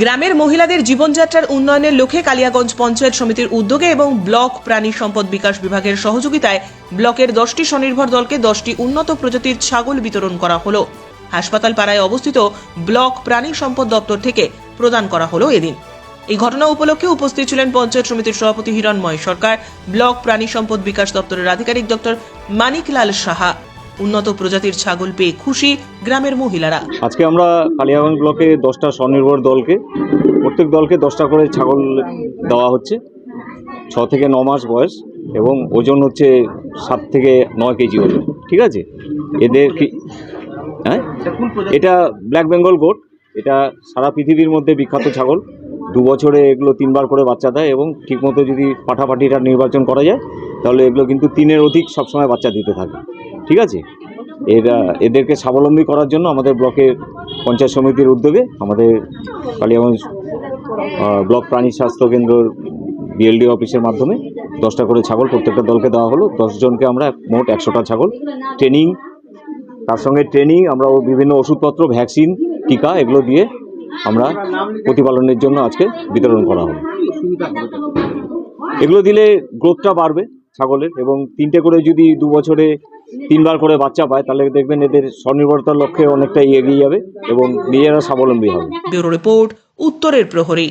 গ্রামের মহিলাদের জীবনযাত্রার উন্নয়নের লক্ষ্যে কালিয়াগঞ্জ পঞ্চায়েত সমিতির উদ্যোগে এবং ব্লক প্রাণী সম্পদ বিকাশ বিভাগের সহযোগিতায় ব্লকের 10টি স্বনির্ভর দলকে 10টি উন্নত প্রজাতির ছাগল বিতরণ করা হলো। হাসপাতাল পাড়ায় অবস্থিত ব্লক প্রাণী সম্পদ দপ্তর থেকে প্রদান করা হলো এদিন। এই ঘটনা উপলক্ষে উপস্থিত ছিলেন পঞ্চায়েত সমিতির সভাপতি হিরণময় সরকার, ব্লক প্রাণী সম্পদ বিকাশ দপ্তরের আধিকারিক ডক্টর মানিকলাল সাহা। উন্নত প্রজাতির ছাগল পেয়ে খুশি গ্রামের মহিলারা। আজকে আমরা কালিয়াগঞ্জ ব্লকে 10টা স্বনির্ভর দলকে, প্রত্যেক দলকে 10টা করে ছাগল দেওয়া হচ্ছে। 6 থেকে 9 মাস বয়স এবং ওজন হচ্ছে 7 থেকে 9 কেজি ওজন। ঠিক আছে, এদের কি এটা ব্ল্যাক বেঙ্গল গোট। এটা সারা পৃথিবীর মধ্যে বিখ্যাত ছাগল। 2 বছরে এগুলো 3বার করে বাচ্চা দেয় এবং ঠিকমতো যদি পাঠাপাঠিটা নির্বাচন করা যায় তাহলে এগুলো কিন্তু 3-এর অধিক সবসময় বাচ্চা দিতে থাকে। ঠিক আছে, এদেরকে স্বাবলম্বী করার জন্য আমাদের ব্লকের পঞ্চায়েত সমিতির উদ্যোগে আমাদের কালিয়াগঞ্জ ব্লক প্রাণী স্বাস্থ্য কেন্দ্রের বিএলডি অফিসের মাধ্যমে 10টা করে ছাগল প্রত্যেকটা দলকে দেওয়া হলো। 10 জনকে আমরা মোট 100টা ছাগল ট্রেনিং, তার সঙ্গে আমরা বিভিন্ন ওষুধপত্র, ভ্যাকসিন, টিকা এগুলো দিয়ে আমরা প্রতিপালনের জন্য আজকে বিতরণ করা হলো। এগুলো দিলে গ্রোথটা বাড়বে ছাগলের এবং 3টে করে যদি 2 বছরে 3বার করে বাচ্চা পায় তাহলে দেখবেন এদের স্বনির্ভরতার লক্ষ্যে অনেকটাই এগিয়ে যাবে এবং নিজেরা স্বাবলম্বী হবে। ব্যুরো রিপোর্ট, উত্তরের প্রহরী।